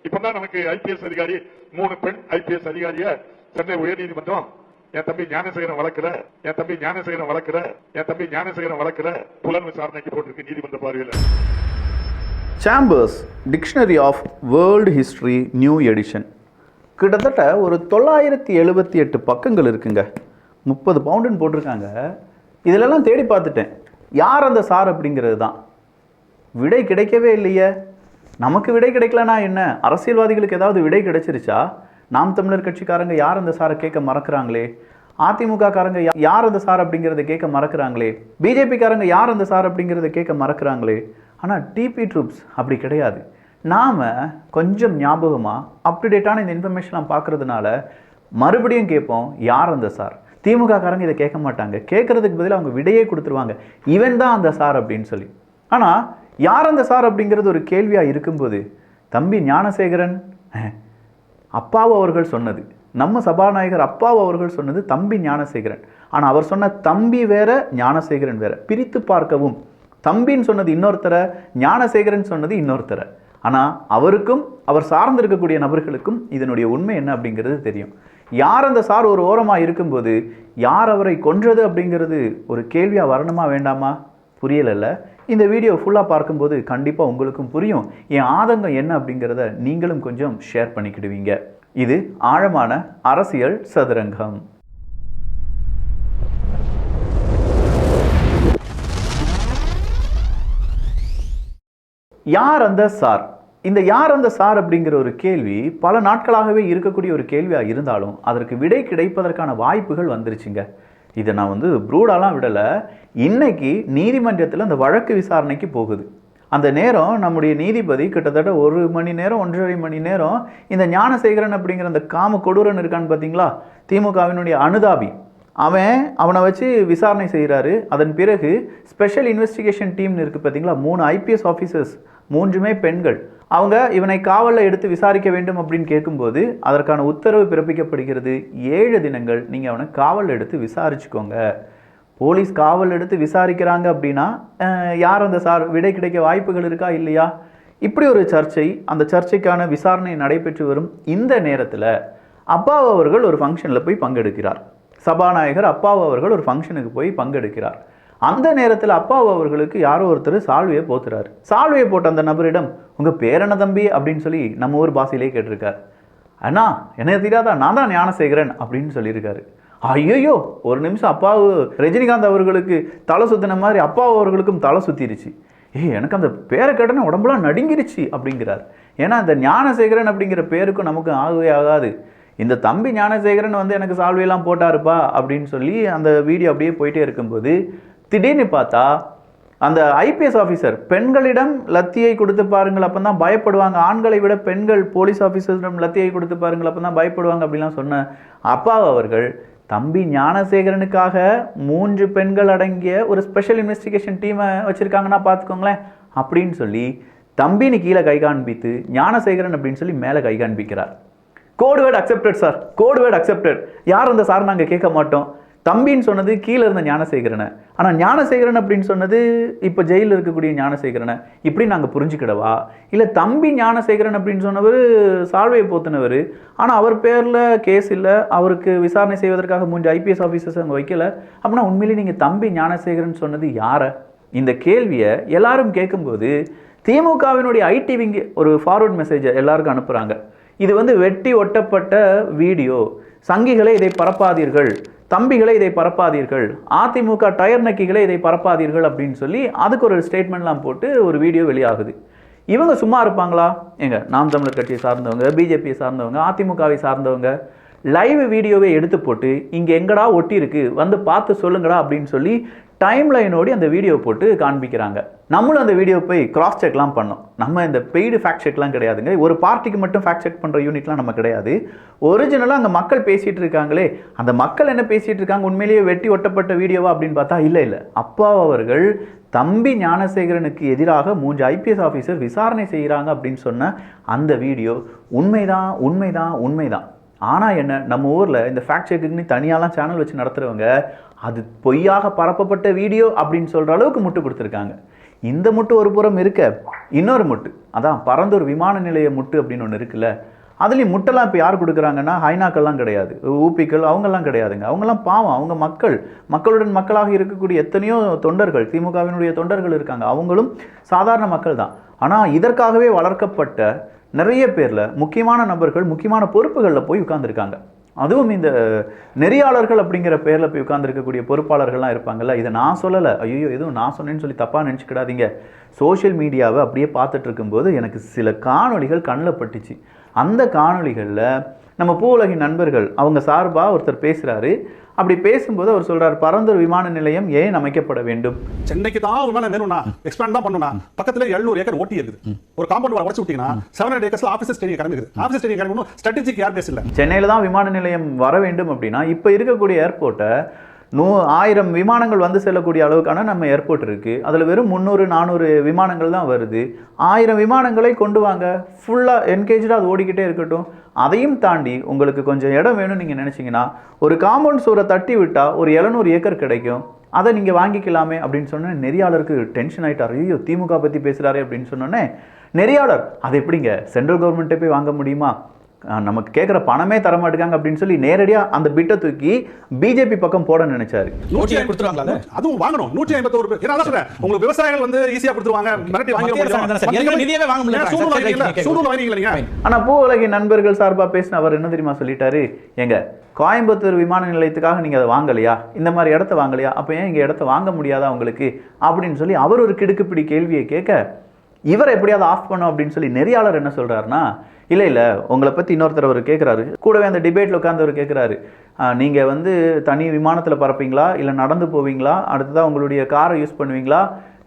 இப்பதான் நமக்கு ஐபிஎஸ் அதிகாரி 3 பெண் ஐபிஎஸ் அதிகாரிய சென்னை உயர்நீதிமன்றம் என் தம்பி ஞானசேகரன் வழக்குல புலன் விசாரணைக்கு போட்டிருக்கு நீதிமன்ற பார்வையில். Chambers dictionary of world history new edition கிட்டத்தட்ட ஒரு 978 பக்கங்கள் இருக்குங்க. 30 பவுண்டுன்னு போட்டிருக்காங்க. இதிலெல்லாம் தேடி பார்த்துட்டேன். யார் அந்த சார் அப்படிங்கிறது தான் விடை கிடைக்கவே இல்லையே. நமக்கு விடை கிடைக்கலனா என்ன, அரசியல்வாதிகளுக்கு ஏதாவது விடை கிடைச்சிருச்சா? நாம் தமிழர் கட்சிக்காரங்க யார் அந்த சாரை கேட்க மறக்கிறாங்களே, அதிமுக காரங்க யார் அந்த சார் அப்படிங்கிறத கேட்க மறக்கிறாங்களே, பிஜேபி காரங்க யார் அந்த சார் அப்படிங்கிறத கேட்க மறக்கிறாங்களே. ஆனால் டிபி ட்ரூப்ஸ் அப்படி கிடையாது. நாம் கொஞ்சம் ஞாபகமாக அப்டுடேட்டான இந்த இன்ஃபர்மேஷன்லாம் பார்க்குறதுனால மறுபடியும் கேட்போம் யார் அந்த சார். திமுக காரங்க இதை கேட்க மாட்டாங்க. கேட்குறதுக்கு பதில் அவங்க விடையே கொடுத்துருவாங்க, இவன் தான் அந்த சார் அப்படின்னு சொல்லி. ஆனால் யார் அந்த சார் அப்படிங்கிறது ஒரு கேள்வியாக இருக்கும்போது தம்பி ஞானசேகரன் அப்பாவு அவர்கள் சொன்னது, நம்ம சபாநாயகர் அப்பாவு அவர்கள் சொன்னது தம்பி ஞானசேகரன். ஆனால் அவர் சொன்ன தம்பி வேற, ஞானசேகரன் வேற. பிரித்து பார்க்கவும் தம்பின்னு சொன்னது இன்னொருத்தரை, ஞானசேகரன் சொன்னது இன்னொருத்தரை. ஆனால் அவருக்கும் அவர் சார்ந்திருக்கக்கூடிய நபர்களுக்கும் இதனுடைய உண்மை என்ன அப்படிங்கிறது தெரியும். யார் அந்த சார் ஒரு ஓரமாக இருக்கும்போது யார் அவரை கொன்றது அப்படிங்கிறது ஒரு கேள்வியாக வரணுமா வேண்டாமா? புரியலைல்ல. இந்த வீடியோ ஃபுல்லாக பார்க்கும்போது கண்டிப்பாக உங்களுக்கும் புரியும். என் ஆதங்கம் என்ன அப்படிங்கிறத நீங்களும் கொஞ்சம் ஷேர் பண்ணிக்கிடுவீங்க. இது ஆழமான அரசியல் சதுரங்கம். யார் அந்த சார்? இந்த யார் அந்த சார் அப்படிங்கிற ஒரு கேள்வி பல நாட்களாகவே இருக்கக்கூடிய ஒரு கேள்வியாக இருந்தாலும் அதற்கு விடை கிடைப்பதற்கான வாய்ப்புகள் வந்துருச்சுங்க. இதை நான் ப்ரூடாலாம் விடலை. இன்னைக்கு நீதிமன்றத்தில் அந்த வழக்கு விசாரணைக்கு போகுது. அந்த நேரம் நம்முடைய நீதிபதி கிட்டத்தட்ட 1 மணி நேரம் 1.5 மணி நேரம் இந்த ஞானசேகரன் அப்படிங்கிற அந்த காம கொடூரன் இருக்கான்னு பார்த்தீங்களா, திமுகவினுடைய அனுதாபி, அவனை வச்சு விசாரணை செய்கிறாரு. அதன் பிறகு ஸ்பெஷல் இன்வெஸ்டிகேஷன் டீம்னு இருக்குது பார்த்தீங்களா, 3 ஐபிஎஸ் ஆஃபீஸர்ஸ், 3மே பெண்கள். அவங்க இவனை காவலில் எடுத்து விசாரிக்க வேண்டும் அப்படின்னு கேட்கும்போது அதற்கான உத்தரவு பிறப்பிக்கப்படுகிறது. 7 தினங்கள் நீங்கள் அவனை காவலில் எடுத்து விசாரிச்சுக்கோங்க. போலீஸ் காவல் எடுத்து விசாரிக்கிறாங்க அப்படின்னா யார் அந்த சார், விடை கிடைக்க வாய்ப்புகள் இருக்கா இல்லையா? இப்படி ஒரு சர்ச்சை, அந்த சர்ச்சைக்கான விசாரணை நடைபெற்று வரும் இந்த நேரத்தில் அப்பாவு அவர்கள் ஒரு ஃபங்க்ஷனில் போய் பங்கெடுக்கிறார். சபாநாயகர் அப்பாவு அவர்கள் ஒரு ஃபங்க்ஷனுக்கு போய் பங்கெடுக்கிறார். அந்த நேரத்தில் அப்பாவு அவர்களுக்கு யாரோ ஒருத்தர் சால்வையை போத்துறாரு. சால்வையை போட்ட அந்த நபரிடம் உங்கள் பேர் என்ன தம்பி அப்படின்னு சொல்லி நம்ம ஊர் பாஷையிலே கேட்டிருக்கார். அண்ணா என்ன தெரியாதா, நான் தான் ஞானசேகரன் அப்படின்னு சொல்லியிருக்காரு. ஐயோ, ஒரு நிமிஷம் அப்பாவு ரஜினிகாந்த் அவர்களுக்கு தலை சுத்தின மாதிரி அப்பாவு அவர்களுக்கும் தலை சுத்திருச்சு. எனக்கு அந்த பேரை கேட்டனே உடம்புலாம் நடுங்கிருச்சு அப்படிங்கிறார். ஏன்னா இந்த ஞானசேகரன் அப்படிங்கிற பேருக்கும் நமக்கு ஆகவே ஆகாது. இந்த தம்பி ஞானசேகரன் எனக்கு சால்வையெல்லாம் போட்டாருப்பா அப்படின்னு சொல்லி அந்த வீடியோ அப்படியே போயிட்டே இருக்கும்போது திடீர்னு பார்த்தா அந்த ஐபிஎஸ் ஆஃபீஸர் பெண்களிடம் லத்தியை கொடுத்து பாருங்கள் அப்போ தான் பயப்படுவாங்க, ஆண்களை விட பெண்கள் போலீஸ் ஆஃபீஸர்களிடம் லத்தியை கொடுத்து பாருங்கள் அப்போ தான் பயப்படுவாங்க அப்படிலாம் சொன்ன அப்பாவு அவர்கள் தம்பி ஞானசேகரனுக்காக 3 பெண்கள் அடங்கிய ஒரு ஸ்பெஷல் இன்வெஸ்டிகேஷன் டீமை வச்சுருக்காங்கன்னா பார்த்துக்கோங்களேன் அப்படின்னு சொல்லி தம்பின்னு கீழே கை காண்பித்து ஞானசேகரன் அப்படின்னு சொல்லி மேலே கை காண்பிக்கிறார். Code word accepted sir, code word accepted. யார் அந்த சார் நாங்கள் கேட்க மாட்டோம். தம்பின்னு சொன்னது கீழே இருந்த ஞானசேகரனை, ஆனால் ஞானசேகரன் அப்படின்னு சொன்னது இப்போ ஜெயிலில் இருக்கக்கூடிய ஞானசேகரனை. இப்படி நாங்கள் புரிஞ்சுக்கிடவா? இல்லை தம்பி ஞானசேகரன் அப்படின்னு சொன்னவர் சால்வையை போத்தினவர், ஆனால் அவர் பேரில் கேஸ் இல்லை, அவருக்கு விசாரணை செய்வதற்காக 3 ஐபிஎஸ் ஆஃபீஸர்ஸ் அங்கே வைக்கல அப்படின்னா உண்மையிலேயே நீங்கள் தம்பி ஞானசேகரன் சொன்னது யாரை? இந்த கேள்வியை எல்லாரும் கேட்கும்போது திமுகவினுடைய ஐடி விங்க ஒரு ஃபார்வர்ட் மெசேஜை எல்லாருக்கும் அனுப்புகிறாங்க. இது வெட்டி ஒட்டப்பட்ட வீடியோ, சங்கிகளை இதை பரப்பாதீர்கள், தம்பிகளை இதை பரப்பாதீர்கள், அதிமுக டயர் நக்கிகளை இதை பரப்பாதீர்கள் அப்படின்னு சொல்லி அதுக்கு ஒரு ஸ்டேட்மெண்ட்லாம் போட்டு ஒரு வீடியோ வெளியாகுது. இவங்க சும்மா இருப்பாங்களா? நாம் தமிழர் கட்சியை சார்ந்தவங்க, பிஜேபியை சார்ந்தவங்க, அதிமுகவை சார்ந்தவங்க லைவ் வீடியோவை எடுத்து போட்டு இங்கே எங்கடா ஒட்டி இருக்கு பார்த்து சொல்லுங்கடா அப்படின்னு சொல்லி டைம் லைனோடு அந்த வீடியோ போட்டு காண்பிக்கிறாங்க. நம்மளும் அந்த வீடியோ போய் கிராஸ் செக்லாம் பண்ணோம். நம்ம இந்த பெய்டு ஃபேக்ட் செக்லாம் கிடையாதுங்க. ஒரு பார்ட்டிக்கு மட்டும் ஃபேக்ட் செக் பண்ணுற யூனிட்லாம் நம்ம கிடையாது. ஒரிஜினலாக அந்த மக்கள் பேசிகிட்டு இருக்காங்களே, அந்த மக்கள் என்ன பேசிகிட்டு இருக்காங்க, உண்மையிலேயே வெட்டி ஒட்டப்பட்ட வீடியோவா அப்படின்னு பார்த்தா இல்லை. அப்பா அவர்கள் தம்பி ஞானசேகரனுக்கு எதிராக 3 ஐபிஎஸ் ஆஃபீஸர் விசாரணை செய்கிறாங்க அப்படின்னு சொன்ன அந்த வீடியோ உண்மைதான். ஆனால் என்ன, நம்ம ஊரில் இந்த ஃபேக்ட் செக்குன்னு தனியாலாம் சேனல் வச்சு நடத்துகிறவங்க அது பொய்யாக பரப்பப்பட்ட வீடியோ அப்படின்னு சொல்கிற அளவுக்கு முட்டு கொடுத்துருக்காங்க. இந்த முட்டு ஒரு புறம் இருக்க, இன்னொரு முட்டு அதான் பரந்தூர் விமான நிலைய முட்டு அப்படின்னு ஒன்று இருக்குல்ல, அதுலேயும் முட்டெல்லாம் இப்போ யார் கொடுக்குறாங்கன்னா ஹைனாக்கள்லாம் கிடையாது, ஊப்பிக்கள் அவங்கெல்லாம் கிடையாதுங்க. அவங்கெல்லாம் பாவம், அவங்க மக்களுடன் மக்களாக இருக்கக்கூடிய எத்தனையோ தொண்டர்கள், திமுகவினுடைய தொண்டர்கள் இருக்காங்க, அவங்களும் சாதாரண மக்கள் தான். ஆனால் இதற்காகவே வளர்க்கப்பட்ட நிறைய பேரில் முக்கியமான நபர்கள் முக்கியமான பொறுப்புகளில் போய் உட்கார்ந்துருக்காங்க. அதுவும் இந்த நெறியாளர்கள் அப்படிங்கிற பேரில் போய் உட்கார்ந்துருக்கக்கூடிய பொறுப்பாளர்கள்லாம் இருப்பாங்கல்ல. இதை நான் சொல்லலை, ஐயோ எதுவும் நான் சொன்னேன்னு சொல்லி தப்பாக நினச்சிக்கிடாதீங்க. சோஷியல் மீடியாவை அப்படியே பார்த்துட்டு இருக்கும்போது எனக்கு சில காணொளிகள் கண்ணில் பட்டுச்சு. அந்த காணொளிகளில் நம்ம பூவுலகின் நண்பர்கள் அவங்க சார்பாக ஒருத்தர் பேசுகிறாரு. அப்படி பேசும்போது அவர் சொல்றார், பரந்தூர் விமான நிலையம் ஏன் அமைக்கப்பட வேண்டும்? சென்னைக்கு தான் விமானம் வேணும்னா எக்ஸ்பேண்ட் தான் பண்ணணும். பக்கத்துல 700 ஏக்கர் ஓட்டி இருக்குது. ஒரு காம்பவுண்ட் வால் உடைச்சு விட்டீங்கன்னா 700 ஏக்கர்ஸ்ல ஆபீஸ் ஸ்டேடியம் கிளம்பிடுது. ஆபீஸ் ஸ்டேடியம் கிளம்பணும், ஸ்ட்ராட்டஜிக் ஏர்பேஸ் இல்ல. சென்னையில தான் விமான நிலையம் வர வேண்டும் அப்படின்னா இப்போ இருக்கக்கூடிய ஏர்போர்ட்டை 1000 விமானங்கள் வந்து செல்லக்கூடிய அளவுக்கான நம்ம ஏர்போர்ட் இருக்கு. அதில் வெறும் 300-400 விமானங்கள் தான் வருது. 1000 விமானங்களை கொண்டு வாங்க, ஃபுல்லாக என்கேஜாக அது ஓடிக்கிட்டே இருக்கட்டும். அதையும் தாண்டி உங்களுக்கு கொஞ்சம் இடம் வேணும்னு நீங்கள் நினச்சிங்கன்னா ஒரு காம்பவுண்ட் சூரை தட்டி விட்டால் ஒரு 700 ஏக்கர் கிடைக்கும், அதை நீங்கள் வாங்கிக்கலாமே அப்படின்னு சொன்னேன். நெறியாளருக்கு டென்ஷன் ஆகிட்டார். ஐயோ திமுக பற்றி பேசுகிறாரே அப்படின்னு சொன்னோன்னே நெறியாளர், அது எப்படிங்க சென்ட்ரல் கவர்மெண்ட்டே போய் வாங்க முடியுமா, நமக்கு கேட்குற பணமே தரமாட்டுக்காங்க அப்படின்னு சொல்லி நேரடியாக அந்த பிட்டை தூக்கி பிஜேபி பக்கம் போட நினைச்சாரு. 150 கொடுத்துருவாங்களா? அதுவும் வாங்கணும். 151 பேர். நான் சொல்றேன், உங்களுக்கு விவசாயிகள் வந்து ஈஸியா கொடுத்துருவாங்க, மிரட்டி வாங்கிடுவாங்க. ஆனா பூ உலகின் நண்பர்கள் சார்பா பேசின அவர் என்ன தெரியுமா சொல்லிட்டாரு, எங்க கோயம்புத்தூர் விமான நிலையத்துக்காக நீங்க அதை வாங்கலையா, இந்த மாதிரி இடத்த வாங்கலையா, அப்ப ஏன் இங்க இடத்த வாங்க முடியாதா உங்களுக்கு அப்படின்னு சொல்லி அவர் ஒரு கிடுக்குப்பிடி கேள்வியை கேட்க, இவர் எப்படியாவது ஆஃப் பண்ணும் அப்படின்னு சொல்லி நெறியாளர் என்ன சொல்றாருன்னா, இல்லை உங்களை பற்றி இன்னொருத்தர் அவர் கேட்குறாரு, கூடவே அந்த டிபேட்டில் உட்காந்து அவர் கேட்குறாரு, நீங்கள் வந்து தனி விமானத்தில் பறப்பீங்களா இல்லை நடந்து போவீங்களா, அடுத்ததாக உங்களுடைய காரை யூஸ் பண்ணுவீங்களா,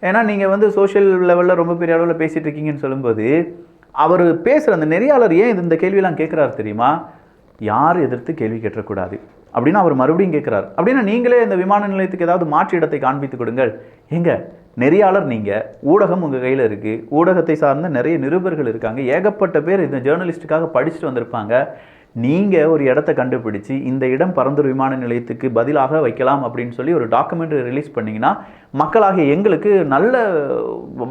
ஏன்னா நீங்கள் வந்து சோஷியல் லெவலில் ரொம்ப பெரிய அளவில் பேசிகிட்டு இருக்கீங்கன்னு சொல்லும்போது அவர் பேசுகிற அந்த நெறியாளர் ஏன் இந்த கேள்வியெல்லாம் கேட்குறாரு தெரியுமா, யார் எதிர்த்து கேள்வி கேட்டக்கூடாது அப்படின்னு அவர் மறுபடியும் கேட்குறாரு. அப்படின்னா நீங்களே இந்த விமான நிலையத்துக்கு ஏதாவது மாற்று இடத்தை காண்பித்து கொடுங்கள். எங்க நெறியாளர் நீங்கள், ஊடகம் உங்கள் கையில் இருக்குது, ஊடகத்தை சார்ந்த நிறைய நிருபர்கள் இருக்காங்க, ஏகப்பட்ட பேர் இந்த ஜேர்னலிஸ்ட்டுக்காக படிச்சுட்டு வந்திருப்பாங்க. நீங்கள் ஒரு இடத்த கண்டுபிடிச்சி இந்த இடம் பரந்தூர் விமான நிலையத்துக்கு பதிலாக வைக்கலாம் அப்படின்னு சொல்லி ஒரு டாக்குமெண்ட்ரி ரிலீஸ் பண்ணிங்கன்னா மக்களாகிய எங்களுக்கு நல்ல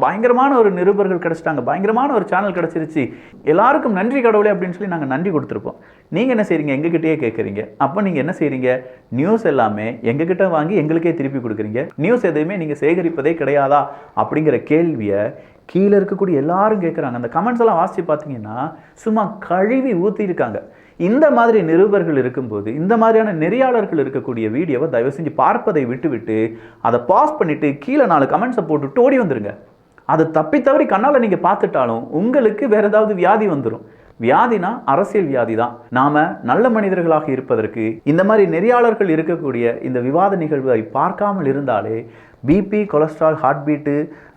பயங்கரமான ஒரு நிருபர்கள் கிடச்சிட்டாங்க, பயங்கரமான ஒரு சேனல் கிடச்சிருச்சு, எல்லாருக்கும் நன்றி கடவுளே அப்படின்னு சொல்லி நாங்கள் நன்றி கொடுத்துருப்போம். நீங்கள் என்ன செய்கிறீங்க, எங்ககிட்டயே கேட்குறீங்க. அப்போ நீங்கள் என்ன செய்கிறீங்க, நியூஸ் எல்லாமே எங்ககிட்ட வாங்கி எங்களுக்கே திருப்பி கொடுக்குறீங்க, நியூஸ் எதையுமே நீங்கள் சேகரிப்பதே கிடையாதா அப்படிங்கிற கேள்வியை கீழே இருக்கக்கூடிய எல்லாரும் கேட்குறாங்க. அந்த கமெண்ட்ஸ் எல்லாம் வாசித்து பார்த்தீங்கன்னா சும்மா கழுவி ஊற்றிருக்காங்க. இந்த மாதிரி நிருபர்கள் இருக்கும்போது, இந்த மாதிரியான நெறியாளர்கள் இருக்கக்கூடிய வீடியோவை தயவு செஞ்சு பார்ப்பதை விட்டுவிட்டு அதை பாஸ் பண்ணிவிட்டு கீழே 4 கமெண்ட்ஸை போட்டுவிட்டு ஓடி வந்துடுங்க. அது தப்பி தவறி கண்ணால் நீங்கள் பார்த்துட்டாலும் உங்களுக்கு வேறு ஏதாவது வியாதி வந்துடும். வியாதினா அரசியல் வியாதி தான். நாம நல்ல மனிதர்களாக இருப்பதற்கு இந்த மாதிரி நெறியாளர்கள் இருக்கக்கூடிய இந்த விவாத நிகழ்வை பார்க்காமல் இருந்தாலே பிபி, கொலஸ்ட்ரால், ஹார்ட் பீட்டு,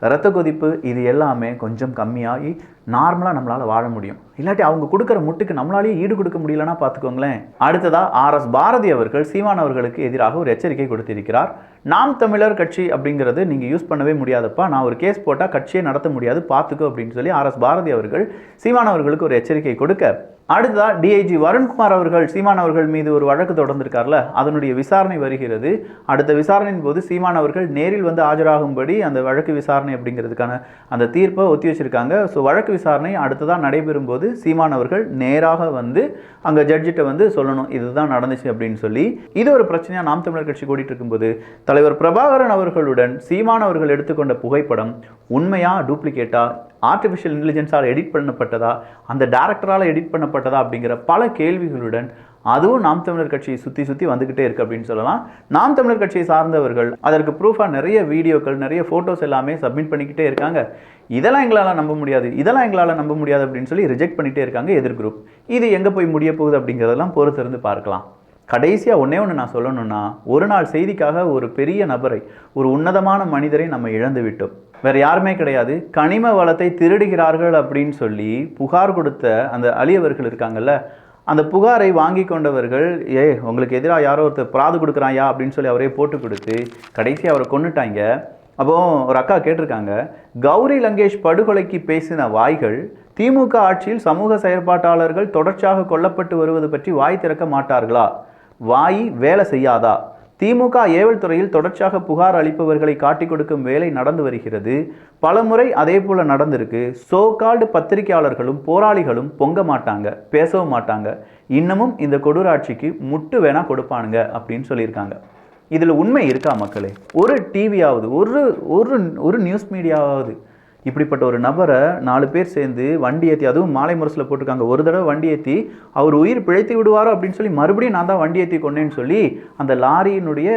இரத்த கொதிப்பு இது எல்லாமே கொஞ்சம் கம்மியாகி நார்மலாக நம்மளால் வாழ முடியும். இல்லாட்டி அவங்க கொடுக்குற முட்டுக்கு நம்மளாலேயே ஈடு கொடுக்க முடியலன்னா பார்த்துக்கோங்களேன். அடுத்ததாக RS பாரதி அவர்கள் சீமான் அவர்களுக்கு எதிராக ஒரு எச்சரிக்கை கொடுத்திருக்கிறார். நாம் தமிழர் கட்சி அப்படிங்கிறது நீங்கள் யூஸ் பண்ணவே முடியாதப்பா, நான் ஒரு கேஸ் போட்டால் கட்சியை நடத்த முடியாது பார்த்துக்கோ அப்படின்னு சொல்லி RS பாரதி அவர்கள் சீமான் அவர்களுக்கு ஒரு எச்சரிக்கை கொடுக்க, அடுத்ததாக டிஐஜி வருண்குமார் அவர்கள் சீமான் அவர்கள் மீது ஒரு வழக்கு தொடர்ந்திருக்கார்ல, அதனுடைய விசாரணை வருகிறது. அடுத்த விசாரணையின் போது சீமான் அவர்கள் நேரில் வந்து ஆஜராகும்படி அந்த வழக்கு விசாரணை அப்படிங்கிறதுக்கான அந்த தீர்ப்பை ஒத்தி வச்சிருக்காங்க. ஸோ வழக்கு விசாரணை அடுத்ததாக நடைபெறும் போது சீமான் அவர்கள் நேராக வந்து அங்கே ஜட்ஜிட்ட வந்து சொல்லணும் இதுதான் நடந்துச்சு அப்படின்னு சொல்லி. இது ஒரு பிரச்சனையாக நாம் தமிழர் கட்சி கூட்டிட்டு இருக்கும்போது தலைவர் பிரபாகரன் அவர்களுடன் சீமான் அவர்கள் எடுத்துக்கொண்ட புகைப்படம் உண்மையா டூப்ளிகேட்டா, ஆர்டிஃபிஷியல் இன்டெலிஜென்ஸால் எடிட் பண்ணப்பட்டதா, அந்த டைரக்டரால் எடிட் பண்ணப்பட்டதா அப்படிங்கிற பல கேள்விகளுடன் அதுவும் நாம் தமிழர் கட்சியை சுற்றி வந்துக்கிட்டே இருக்குது அப்படின்னு சொல்லலாம். நாம் தமிழர் கட்சியை சார்ந்தவர்கள் அதற்கு ப்ரூஃபாக நிறைய வீடியோக்கள், நிறைய ஃபோட்டோஸ் எல்லாமே சப்மிட் பண்ணிக்கிட்டே இருக்காங்க. இதெல்லாம் எங்களால் நம்ப முடியாது, இதெல்லாம் எங்களால் நம்ப முடியாது அப்படின்னு சொல்லி ரிஜெக்ட் பண்ணிகிட்டே இருக்காங்க எதிர் குரூப். இது எங்கே போய் முடிய போகுது அப்படிங்கிறதெல்லாம் பொறுத்திருந்து பார்க்கலாம். கடைசியாக ஒன்றே ஒன்று நான் சொல்லணும்னா, ஒரு நாள் செய்திக்காக ஒரு பெரிய நபரை, ஒரு உன்னதமான மனிதரை நம்ம இழந்து விட்டோம். வேறு யாருமே கிடையாது. கனிம வளத்தை திருடுகிறார்கள் அப்படின்னு சொல்லி புகார் கொடுத்த அந்த அலியவர்கள் இருக்காங்கல்ல, அந்த புகாரை வாங்கி கொண்டவர்கள் உங்களுக்கு எதிராக யாரோ ஒருத்தர் பிராது கொடுக்குறாயா அப்படின்னு சொல்லி அவரே போட்டு கொடுத்து கடைசி அவரை கொண்டுட்டாங்க. அப்போ ஒரு அக்கா கேட்டிருக்காங்க, கௌரி லங்கேஷ் படுகொலைக்கு பேசின வாய்கள் திமுக ஆட்சியில் சமூக செயற்பாட்டாளர்கள் தொடர்ச்சியாக கொல்லப்பட்டு வருவது பற்றி வாய் திறக்க மாட்டார்களா? வாய் வேலை செய்யாதா? திமுக ஏவல் துறையில் தொடர்ச்சியாக புகார் அளிப்பவர்களை காட்டிக் கொடுக்கும் வேலை நடந்து வருகிறது. பலமுறை அதே போல நடந்திருக்கு. சோ கால்டு பத்திரிகையாளர்களும் போராளிகளும் பொங்க மாட்டாங்க, பேசவும் மாட்டாங்க. இன்னமும் இந்த கொடூராட்சிக்கு முட்டு வேணா கொடுப்பானுங்க அப்படின்னு சொல்லியிருக்காங்க. இதில் உண்மை இருக்கா மக்களே? ஒரு டிவியாவது, ஒரு நியூஸ் மீடியாவது இப்படிப்பட்ட ஒரு நபரை 4 பேர் சேர்ந்து வண்டி ஏற்றி, அதுவும் மாலை முரசில் போட்டிருக்காங்க, ஒரு தடவை வண்டி ஏற்றி அவர் உயிர் பிழைத்து விடுவாரோ அப்படின்னு சொல்லி மறுபடியும் நான் தான் வண்டி ஏற்றி கொண்டேன்னு சொல்லி அந்த லாரியினுடைய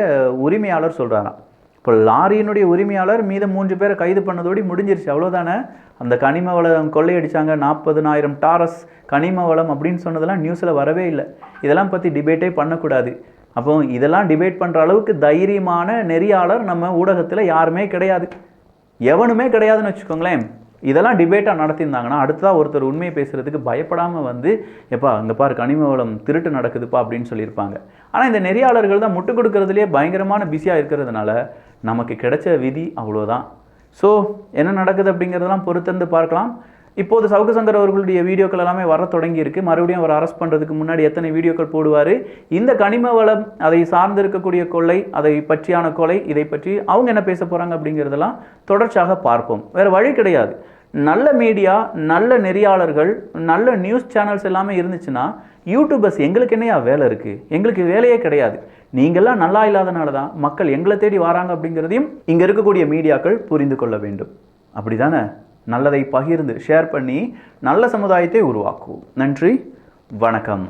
உரிமையாளர் சொல்கிறாராம். இப்போ லாரியினுடைய உரிமையாளர் மீத 3 பேரை கைது பண்ணதோடு முடிஞ்சிருச்சு, அவ்வளோதானே. அந்த கனிம வளம் கொள்ளையடிச்சாங்க, 40,000 டாரஸ் கனிம வளம் அப்படின்னு சொன்னதெல்லாம் நியூஸில் வரவே இல்லை. இதெல்லாம் பற்றி டிபேட்டே பண்ணக்கூடாது. அப்போ இதெல்லாம் டிபேட் பண்ணுற அளவுக்கு தைரியமான நெறியாளர் நம்ம ஊடகத்தில் யாருமே கிடையாது, எவனுமே கிடையாதுன்னு வச்சுக்கோங்களேன். இதெல்லாம் டிபேட்டாக நடத்தியிருந்தாங்கன்னா அடுத்ததாக ஒருத்தர் உண்மையை பேசுகிறதுக்கு பயப்படாமல் வந்து எப்பா அங்கே பாரு கனிம வளம் திருட்டு நடக்குதுப்பா அப்படின்னு சொல்லியிருப்பாங்க. ஆனால் இந்த நெறியாளர்கள் தான் முட்டு கொடுக்கறதுலேயே பயங்கரமான பிஸியாக இருக்கிறதுனால நமக்கு கிடைச்ச விதி அவ்வளோதான். ஸோ என்ன நடக்குது அப்படிங்கிறதெல்லாம் பொறுத்திருந்து பார்க்கலாம். இப்போது சவுக்கு சங்கர் அவர்களுடைய வீடியோக்கள் எல்லாமே வர தொடங்கி இருக்கு. மறுபடியும் அவர் அரெஸ்ட் பண்ணுறதுக்கு முன்னாடி எத்தனை வீடியோக்கள் போடுவார், இந்த கனிம வளம் அதை சார்ந்து இருக்கக்கூடிய கொள்ளை, அதை பற்றியான கொலை, இதை பற்றி அவங்க என்ன பேச போகிறாங்க அப்படிங்கிறதெல்லாம் தொடர்ச்சியாக பார்ப்போம். வேறு வழி கிடையாது. நல்ல மீடியா, நல்ல நெறியாளர்கள், நல்ல நியூஸ் சேனல்ஸ் எல்லாமே இருந்துச்சுன்னா யூடியூபர்ஸ் எங்களுக்கு என்னையா வேலை இருக்குது? எங்களுக்கு வேலையே கிடையாது. நீங்கள்லாம் நல்லா இல்லாதனால தான் மக்கள் எங்களை தேடி வராங்க அப்படிங்கிறதையும் இங்கே இருக்கக்கூடிய மீடியாக்கள் புரிந்து கொள்ள வேண்டும். அப்படி தானே? நல்லதை பகிர்ந்து ஷேர் பண்ணி நல்ல சமுதாயத்தை உருவாக்குவோம். நன்றி, வணக்கம்.